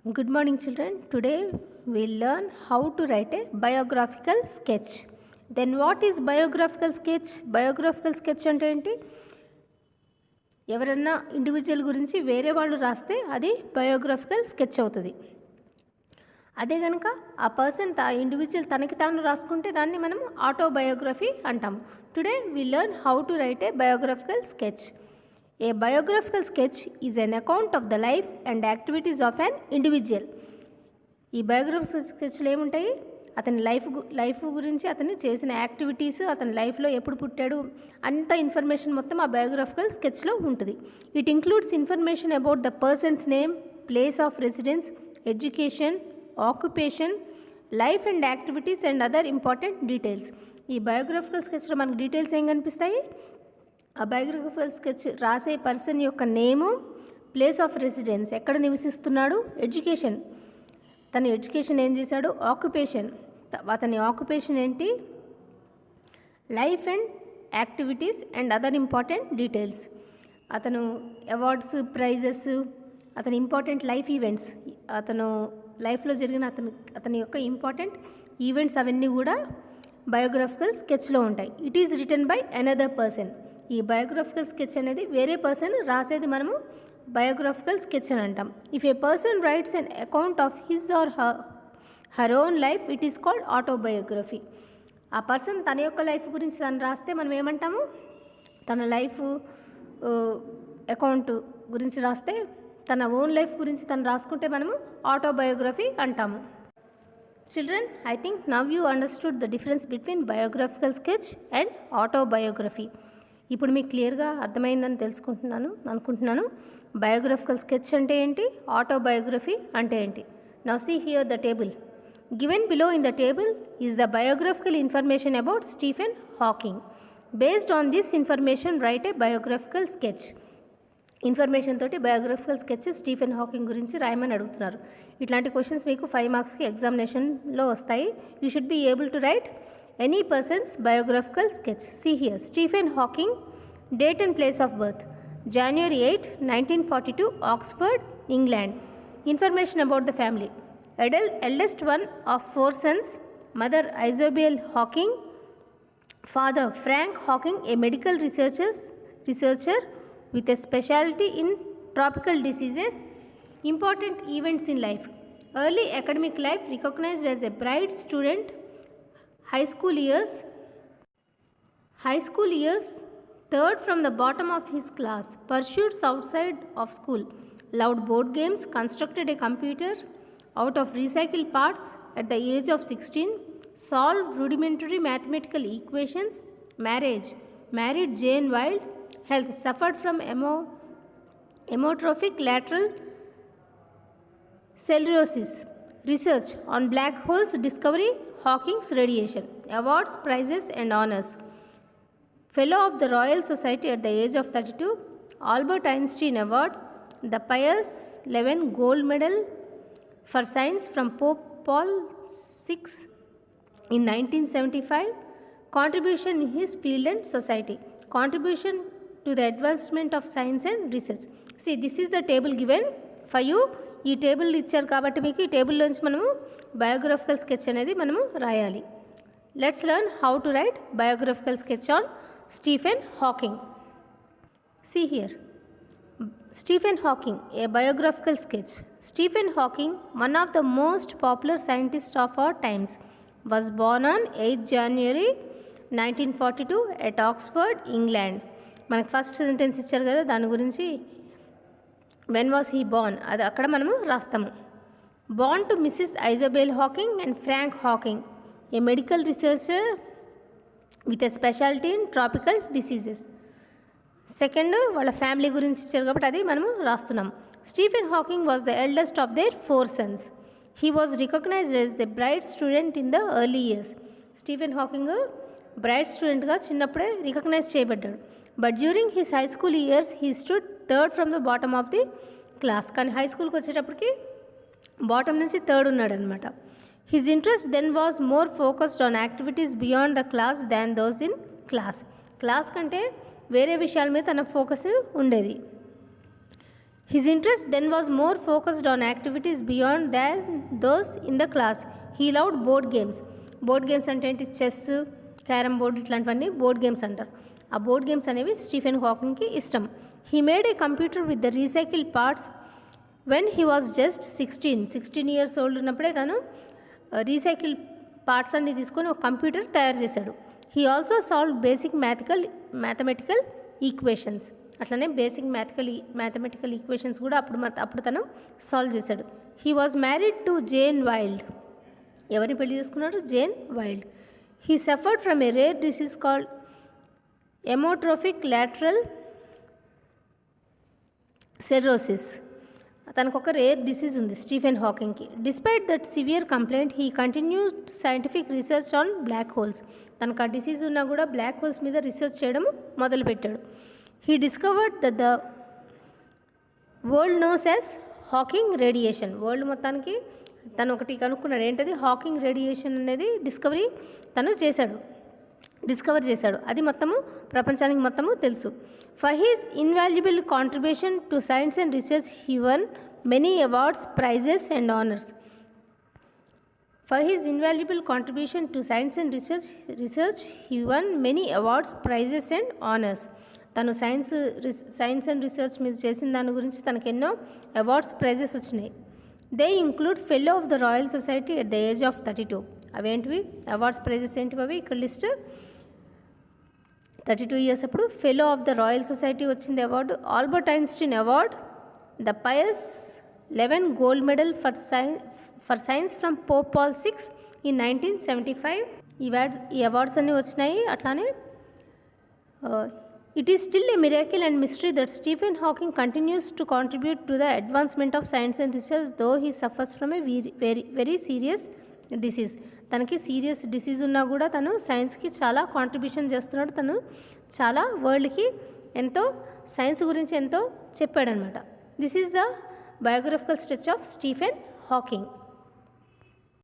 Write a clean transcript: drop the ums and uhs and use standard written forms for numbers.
Good morning, children. Today we'll learn how to write a biographical sketch. Then what is biographical sketch? Biographical sketch అంటే ఏంటి? ఎవరన్నా individual గురించి వేరే వాళ్ళు రాస్తే అది బయోగ్రఫికల్ స్కెచ్ అవుతుంది. అదే కనుక ఆ పర్సన్ ఇండివిజువల్ తనకి తాను రాసుకుంటే దాన్ని మనం ఆటోబయోగ్రఫీ అంటాం. Today we learn how to write a biographical sketch. A biographical sketch is an account of the life and activities of an individual. ఈ బయోగ్రఫికల్ స్కెచ్లో ఏముంటాయి? అతని లైఫ్ గురించి, అతను చేసిన యాక్టివిటీస్, అతని లైఫ్లో ఎప్పుడు పుట్టాడు, అంత ఇన్ఫర్మేషన్ మొత్తం ఆ బయోగ్రఫికల్ స్కెచ్లో ఉంటుంది. It includes information about the persons name, place of residence, education, occupation, life and activities and other important details. ఈ బయోగ్రఫికల్ స్కెచ్లో మనకు డీటెయిల్స్ ఏం కనిపిస్తాయి? ఆ బయోగ్రఫికల్ స్కెచ్ రాసే పర్సన్ యొక్క నేము, ప్లేస్ ఆఫ్ రెసిడెన్స్, ఎక్కడ నివసిస్తున్నాడు, ఎడ్యుకేషన్, తన ఎడ్యుకేషన్ ఏం చేశాడు, ఆక్యుపేషన్, అతని ఆక్యుపేషన్ ఏంటి, life and activities and other important details, అతను అవార్డ్స్, ప్రైజెస్, అతని ఇంపార్టెంట్ లైఫ్ ఈవెంట్స్, అతను లైఫ్లో జరిగిన అతని యొక్క ఇంపార్టెంట్ ఈవెంట్స్ అవన్నీ కూడా బయోగ్రఫికల్ స్కెచ్లో ఉంటాయి. It is written by another person. ఈ బయోగ్రఫికల్ స్కెచ్ అనేది వేరే పర్సన్ రాసేది మనము బయోగ్రఫికల్ స్కెచ్ అని అంటాం. If A person rights an account of his or her own life, it is called autobiography. ఆ పర్సన్ తన యొక్క లైఫ్ గురించి తను రాస్తే మనం ఏమంటాము? తన లైఫ్ అకౌంట్ గురించి రాస్తే, తన ఓన్ లైఫ్ గురించి తను రాసుకుంటే మనము ఆటోబయోగ్రఫీ అంటాము. Children, I think now you understood the difference between biographical sketch and autobiography. ఇప్పుడు మీకు క్లియర్గా అర్థమైందని అనుకుంటున్నాను. బయోగ్రఫికల్ స్కెచ్ అంటే ఏంటి, ఆటోబయోగ్రఫీ అంటే ఏంటి. Now see here the table. Given below in the table is the biographical information about Stephen Hawking. Based on this information write a biographical sketch. Information తోటి బయోగ్రఫికల్ స్కెచ్ స్టీఫెన్ హాకింగ్ గురించి రాయమని అడుగుతున్నారు. ఇట్లాంటి questions మీకు 5 మార్క్స్కి ఎగ్జామినేషన్లో వస్తాయి. You should be able to write any person's biographical sketch. See here Stephen Hawking, date and place of birth January 8, 1942, Oxford, England. Information about the family. Eldest one of 4 sons, mother Isobel Hawking, father Frank Hawking, a medical researcher with a specialty in tropical diseases. Important events in life. Early academic life, recognized as a bright student. High school years, third from the bottom of his class. Pursuits outside of school. Loved board games, constructed a computer out of recycled parts at the age of 16. Solved rudimentary mathematical equations. Married Jane Wilde. Health, suffered from amyotrophic lateral sclerosis. Research on black holes discovery, Hawking's radiation. Awards, prizes and honors. Fellow of the Royal Society at the age of 32. Albert Einstein Award. The Pius XI Gold Medal for Science from Pope Paul VI in 1975. Contribution in his field and society. Contribution to the advancement of science and research. See, this is the table given for you. ఈ table ఇచ్చారు కాబట్టి మీకు ఈ టేబుల్లోంచి మనము biographical sketch అనేది మనము రాయాలి. Let's learn how to write biographical sketch on Stephen Hawking. See here Stephen Hawking, a biographical sketch. Stephen Hawking, one of the most popular scientists of our times, was born on 8 January 1942 at Oxford, England. మనకు first sentence ఇచ్చారు కదా, దాని గురించి when was he Born అది అక్కడ మనము రాస్తాము. Born to Mrs Isobel Hawking and Frank Hawking, a medical researcher with a speciality in tropical diseases. Second వాళ్ళ ఫ్యామిలీ గురించి ఇచ్చారు కాబట్టి అది మనము రాస్తున్నాం. Stephen Hawking was the eldest of their 4 sons. He was recognised as the bright student in the early years. Stephen Hawking bright స్టూడెంట్గా చిన్నప్పుడే recognise చేయబడ్డాడు. But during his high school years he stood third from the bottom of the class. కానీ high స్కూల్కి వచ్చేటప్పటికి bottom నుంచి third ఉన్నాడు అనమాట. His interest then was more focused on activities beyond the class than those in class. Class కంటే వేరే విషయాల మీద తన ఫోకస్ ఉండేది. His interest then was more focused on activities beyond than those in the class. He loved board games. Board games అంటే ఏంటి? Chess, carrom board ఇట్లాంటివన్నీ board games అంటారు. ఆ బోర్డ్ గేమ్స్ అనేవి స్టీఫెన్ హాకింగ్కి ఇష్టం. He made A computer with the recycle parts when he was just 16 years old ఉన్నప్పుడే తను recycle parts అన్ని తీసుకొని ఒక కంప్యూటర్ తయారు చేశాడు. He also solve basic mathematical equations. అట్లనే బేసిక్ మ్యాథమెటికల్ ఈక్వేషన్స్ కూడా అప్పుడు తను సాల్వ్ చేశాడు. He was married to Jane Wilde. ఎవరిని పెళ్లి చేసుకున్నాడు? Jane Wilde. He suffered from a rare disease called amyotrophic lateral sclerosis. తనకు ఒక రేర్ డిసీజ్ ఉంది స్టీఫెన్ హాకింగ్కి. Despite that severe complaint he continued scientific research on black holes. తనకు ఆ disease ఉన్నా కూడా బ్లాక్ హోల్స్ మీద రీసెర్చ్ చేయడం మొదలుపెట్టాడు. He discovered that the world knows as Hawking radiation. World మొత్తానికి తను ఒకటి కనుక్కున్నాడు. ఏంటది? హాకింగ్ రేడియేషన్ అనేది డిస్కవర్ చేశాడు. అది మొత్తము ప్రపంచానికి మొత్తము తెలుసు. For his invaluable contribution to science and research he won many awards, prizes and honours. For his invaluable contribution to science and research, he won many awards, prizes and honors. తను science and research మీద చేసిన దాని గురించి తనకు ఎన్నో awards, prizes వచ్చినాయి. They include fellow of the Royal Society at the age of 32. అవేంటివి? Awards, prizes ఏంటివి అవి? ఇక్కడ లిస్ట్. 32 ఇయర్స్ అప్పుడు fellow of the Royal Society వచ్చింది award. Albert Einstein award, the Pius 11 gold medal for science from Pope Paul 6 in 1975. ఈ awards అన్నీ వచ్చినాయి. అట్లానే it is still a miracle and mystery that Stephen Hawking continues to contribute to the advancement of science and research though he suffers from a very serious disease. తనకి serious disease ఉన్నా కూడా తను సైన్స్కి చాలా contribution చేస్తున్నాడు. తను చాలా వరల్డ్కి ఎంతో సైన్స్ గురించి ఎంతో చెప్పాడనమాట. This is the biographical sketch of Stephen Hawking.